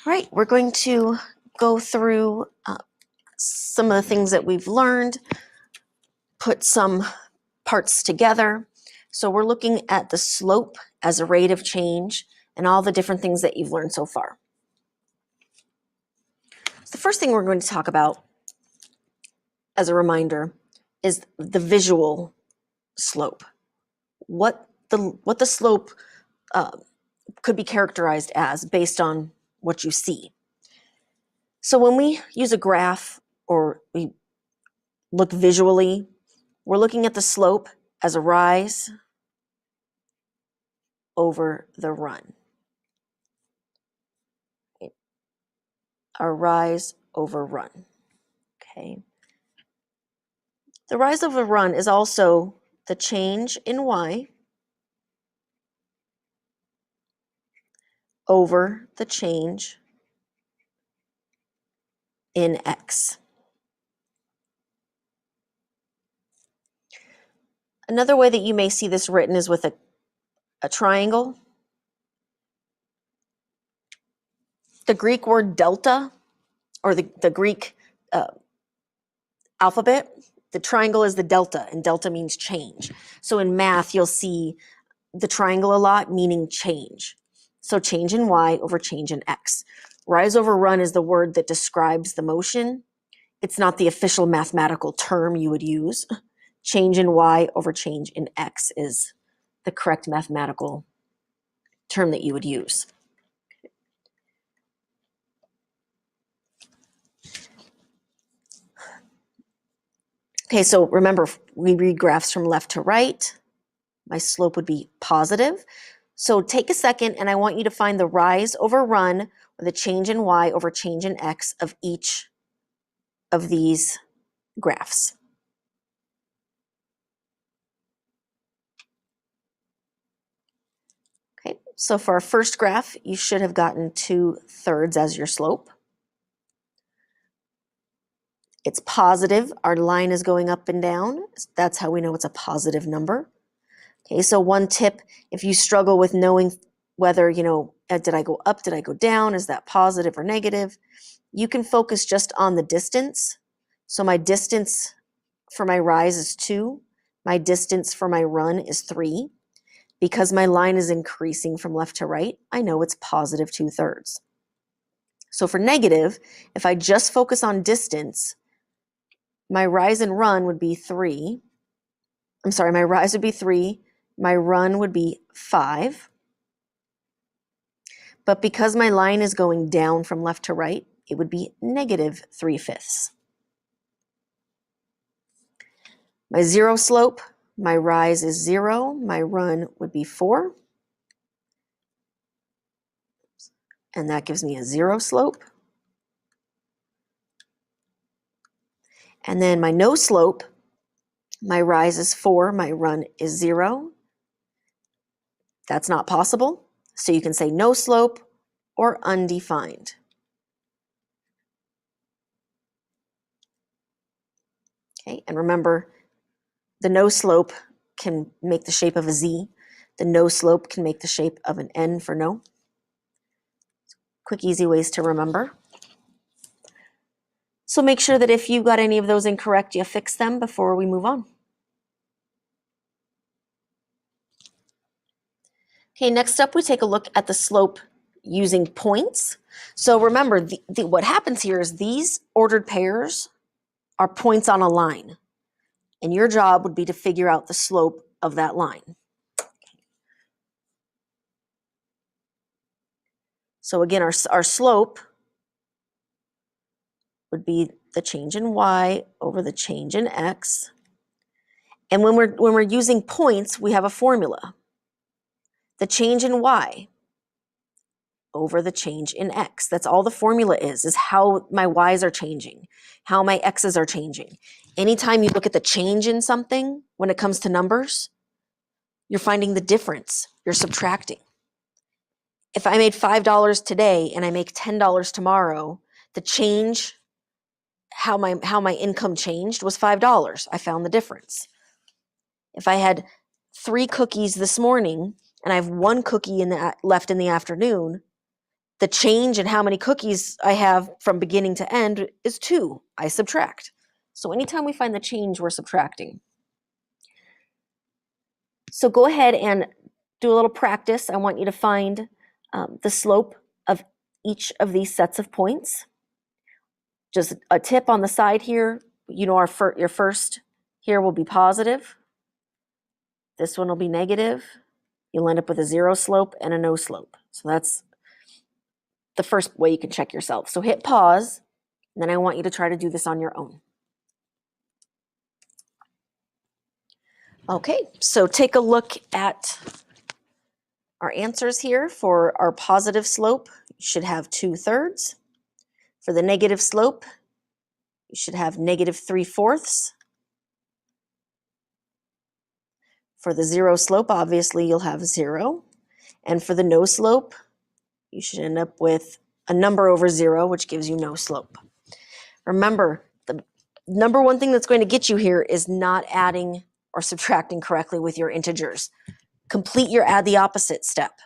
Right, we're going to go through some of the things that we've learned, put some parts together. So we're looking at the slope as a rate of change and all the different things that you've learned so far. So the first thing we're going to talk about as a reminder is the visual slope. What the slope could be characterized as based on what you see. So when we use a graph or we look visually, we're looking at the slope as a rise over the run. A rise over run. Okay. The rise over run is also the change in y over the change in x. Another way that you may see this written is with a triangle. The Greek word delta, or the Greek alphabet, the triangle is the delta, and delta means change. So in math, you'll see the triangle a lot, meaning change. So change in y over change in x. Rise over run is the word that describes the motion. It's not the official mathematical term you would use. Change in y over change in x is the correct mathematical term that you would use. Okay, so remember, we read graphs from left to right. My slope would be positive. So take a second and I want you to find the rise over run or the change in y over change in x of each of these graphs. Okay, so for our first graph, you should have gotten 2/3 as your slope. It's positive. Our line is going up and down. That's how we know it's a positive number. Okay, so one tip, if you struggle with knowing whether, did I go up, did I go down, is that positive or negative, you can focus just on the distance. So my distance for my rise is 2. My distance for my run is 3. Because my line is increasing from left to right, I know it's positive 2/3. So for negative, if I just focus on distance, my rise and run would be 3. My rise would be 3. My run would be 5. But because my line is going down from left to right, it would be negative 3/5. My zero slope, my rise is 0. My run would be 4. And that gives me a 0 slope. And then my no slope, my rise is 4, my run is 0. That's not possible. So you can say no slope or undefined. Okay, and remember, the no slope can make the shape of a Z. The no slope can make the shape of an N for no. Quick, easy ways to remember. So make sure that if you got any of those incorrect, you fix them before we move on. Okay, next up we take a look at the slope using points. So remember, what happens here is these ordered pairs are points on a line. And your job would be to figure out the slope of that line. So again, our slope would be the change in y over the change in x. And when we're using points, we have a formula. The change in y over the change in x. That's all the formula is how my y's are changing, how my x's are changing. Anytime you look at the change in something, when it comes to numbers, you're finding the difference, you're subtracting. If I made $5 today and I make $10 tomorrow, the change, how my income changed was $5. I found the difference. If I had 3 cookies this morning and I have 1 cookie left in the afternoon, The change in how many cookies I have from beginning to end is 2. I subtract. So anytime we find the change, we're subtracting. So go ahead and do a little practice. I want you to find the slope of each of these sets of points. Just a tip on the side here, you know, your first here will be positive. This one will be negative. You'll end up with a 0 slope and a no slope. So that's the first way you can check yourself. So hit pause, and then I want you to try to do this on your own. Okay, so take a look at our answers here. For our positive slope, you should have 2/3. For the negative slope, you should have -3/4. For the 0 slope, obviously you'll have 0. And for the no slope, you should end up with a number over 0, which gives you no slope. Remember, the number one thing that's going to get you here is not adding or subtracting correctly with your integers. Complete your add the opposite step.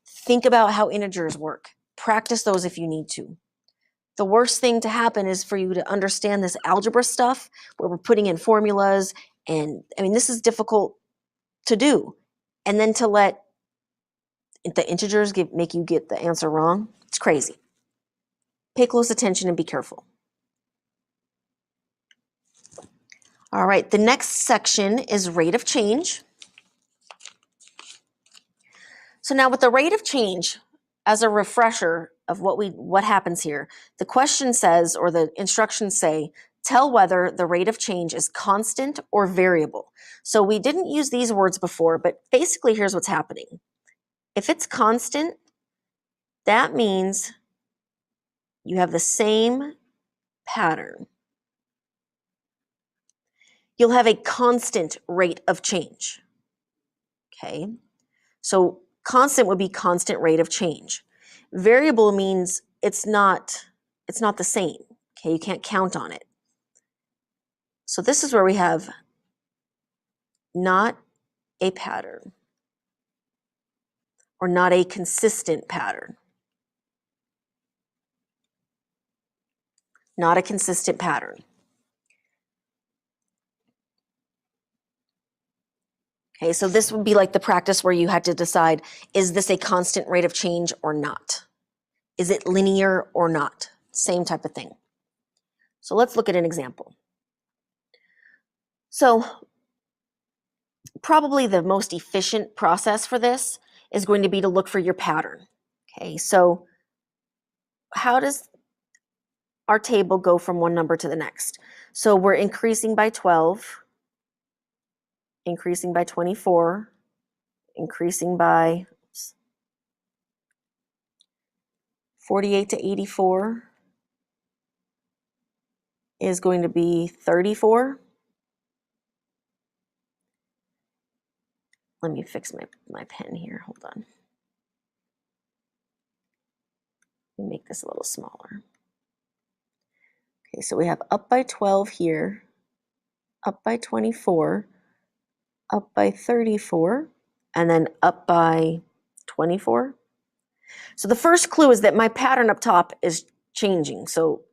Think about how integers work. Practice those if you need to. The worst thing to happen is for you to understand this algebra stuff where we're putting in formulas, and I mean, this is difficult to do. And then to let the integers make you get the answer wrong, it's crazy. Pay close attention and be careful. All right, the next section is rate of change. So now with the rate of change, as a refresher of what happens here, the question says, or the instructions say, tell whether the rate of change is constant or variable. So we didn't use these words before, but basically here's what's happening. If it's constant, that means you have the same pattern. You'll have a constant rate of change. Okay, so constant would be constant rate of change. Variable means it's not the same. Okay, you can't count on it. So this is where we have not a pattern or not a consistent pattern. Not a consistent pattern. Okay, so this would be like the practice where you had to decide, is this a constant rate of change or not? Is it linear or not? Same type of thing. So let's look at an example. So probably the most efficient process for this is going to be to look for your pattern. Okay, so how does our table go from one number to the next? So we're increasing by 12, increasing by 24, increasing by 48 to 84 is going to be 34. Let me fix my pen here. Hold on. Let me make this a little smaller. Okay, so we have up by 12 here, up by 24, up by 34, and then up by 24. So the first clue is that my pattern up top is changing, so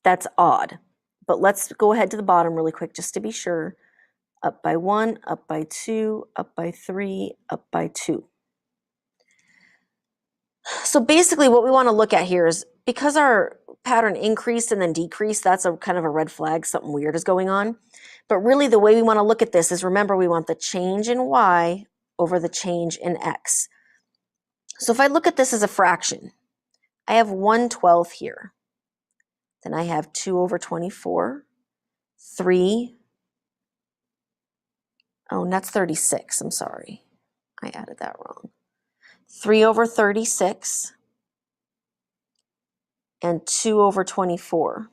that's odd. But let's go ahead to the bottom really quick just to be sure. Up by 1, up by 2, up by 3, up by 2. So basically what we want to look at here is, because our pattern increased and then decreased, that's a kind of a red flag, something weird is going on. But really the way we want to look at this is, remember, we want the change in y over the change in x. So if I look at this as a fraction, I have 1/12 here. Then I have 2 over 24, 3, oh, and that's 36, I'm sorry. I added that wrong. 3 over 36, and 2 over 24.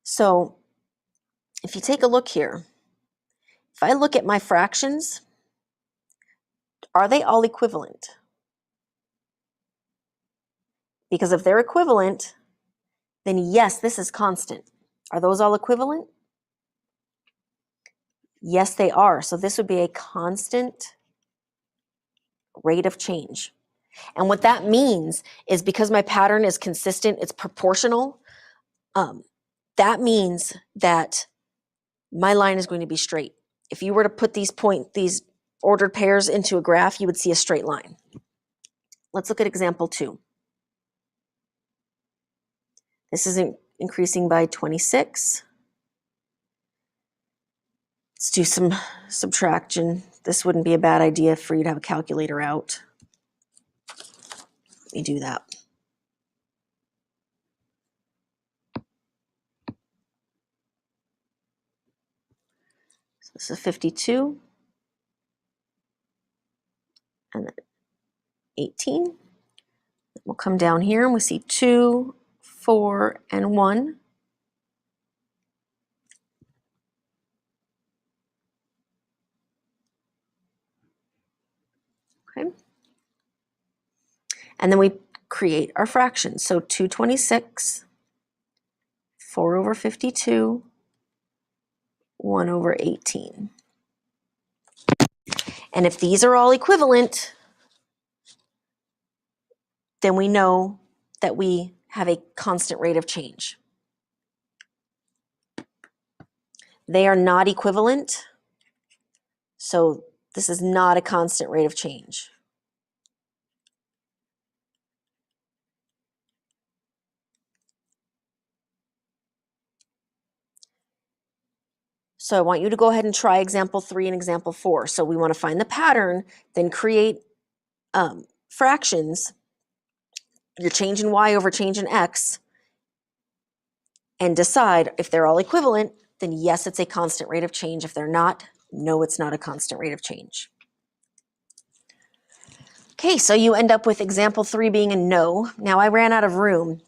So if you take a look here, if I look at my fractions, are they all equivalent? Because if they're equivalent, then yes, this is constant. Are those all equivalent? Yes, they are. So this would be a constant rate of change. And what that means is because my pattern is consistent, it's proportional, that means that my line is going to be straight. If you were to put these ordered pairs into a graph, you would see a straight line. Let's look at example 2. This is increasing by 26. Let's do some subtraction. This wouldn't be a bad idea for you to have a calculator out. Let me do that. So this is 52 and then 18. We'll come down here and we see 2, 4, and 1. Okay. And then we create our fractions. So 226, 4 over 52, 1 over 18. And if these are all equivalent, then we know that we have a constant rate of change. They are not equivalent, so this is not a constant rate of change. So I want you to go ahead and try example 3 and example 4. So we want to find the pattern, then create fractions, your change in y over change in x, and decide if they're all equivalent, then yes, it's a constant rate of change. If they're not, no, it's not a constant rate of change. Okay, so you end up with example 3 being a no. Now I ran out of room,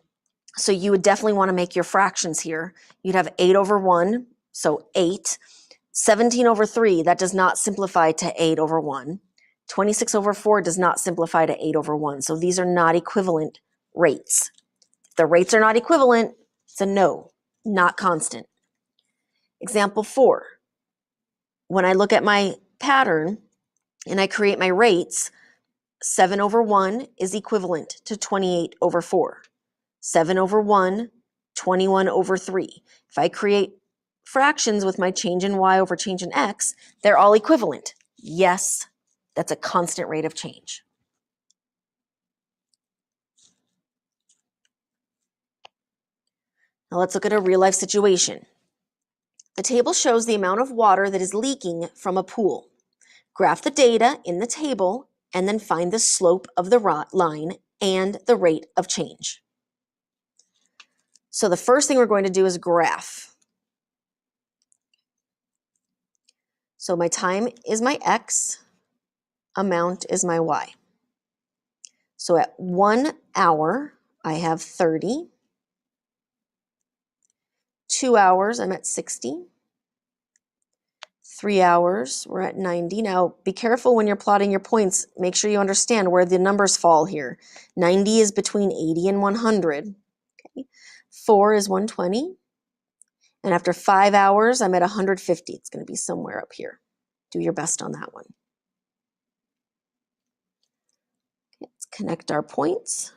so you would definitely want to make your fractions here. You'd have 8 over 1, so 8. 17 over 3, that does not simplify to 8 over 1. 26 over 4 does not simplify to 8 over 1. So these are not equivalent rates. If the rates are not equivalent, it's a no, not constant. Example 4. When I look at my pattern and I create my rates, 7 over 1 is equivalent to 28 over 4. 7 over 1, 21 over 3. If I create fractions with my change in y over change in x, they're all equivalent. Yes, that's a constant rate of change. Now let's look at a real life situation. The table shows the amount of water that is leaking from a pool. Graph the data in the table and then find the slope of the line and the rate of change. So the first thing we're going to do is graph. So my time is my x, amount is my y. So at 1 hour, I have 30. 2 hours, I'm at 60. 3 hours, we're at 90. Now, be careful when you're plotting your points. Make sure you understand where the numbers fall here. 90 is between 80 and 100. Okay. 4 is 120. And after 5 hours, I'm at 150. It's going to be somewhere up here. Do your best on that one. Okay, let's connect our points.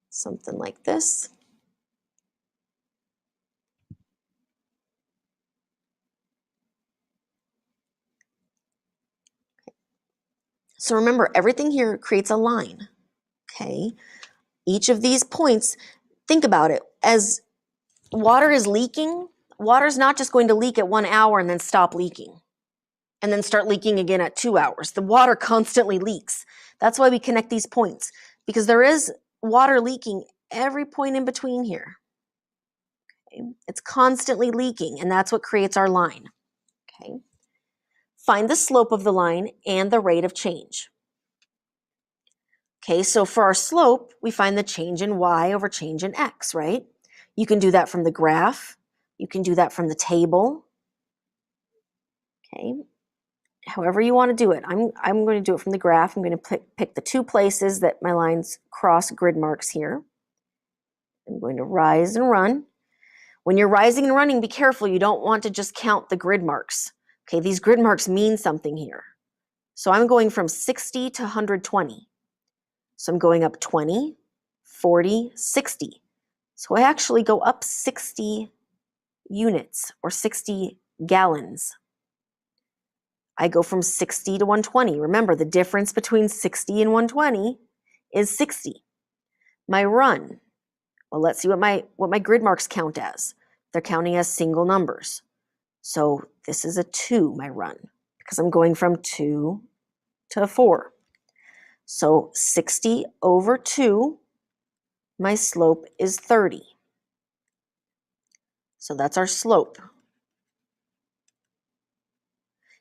Something like this. So remember, everything here creates a line, okay? Each of these points, think about it. As water is leaking, water's not just going to leak at 1 hour and then stop leaking and then start leaking again at 2 hours. The water constantly leaks. That's why we connect these points, because there is water leaking every point in between here. Okay? It's constantly leaking, and that's what creates our line. Okay? Find the slope of the line and the rate of change. Okay, so for our slope, we find the change in y over change in x, right? You can do that from the graph. You can do that from the table. Okay. however you want to do it. I'm going to do it from the graph. I'm going to pick the two places that my lines cross grid marks here. I'm going to rise and run. When you're rising and running, be careful. You don't want to just count the grid marks. Okay, these grid marks mean something here. So I'm going from 60 to 120. So I'm going up 20, 40, 60. So I actually go up 60 units or 60 gallons. I go from 60 to 120. Remember, the difference between 60 and 120 is 60. My run, well, let's see what my grid marks count as. They're counting as single numbers. So this is a 2, my run, because I'm going from 2 to 4. So 60 over 2, my slope is 30. So that's our slope.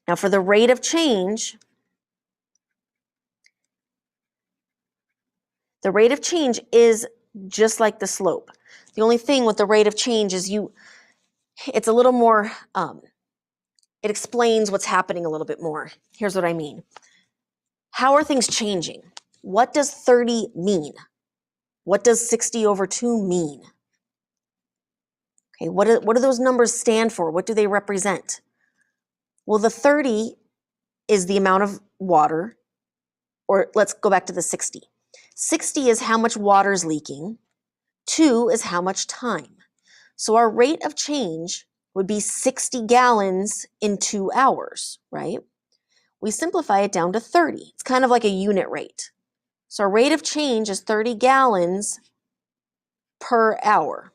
Now for the rate of change, the rate of change is just like the slope. The only thing with the rate of change is it's a little more, it explains what's happening a little bit more. Here's what I mean. How are things changing? What does 30 mean? What does 60 over 2 mean? Okay, what do those numbers stand for? What do they represent? Well, the 30 is the amount of water, or let's go back to the 60. 60 is how much water is leaking. 2 is how much time. So our rate of change would be 60 gallons in 2 hours, right? We simplify it down to 30. It's kind of like a unit rate. So our rate of change is 30 gallons per hour.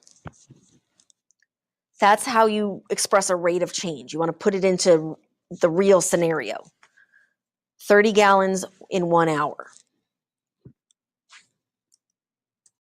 That's how you express a rate of change. You want to put it into the real scenario. 30 gallons in 1 hour.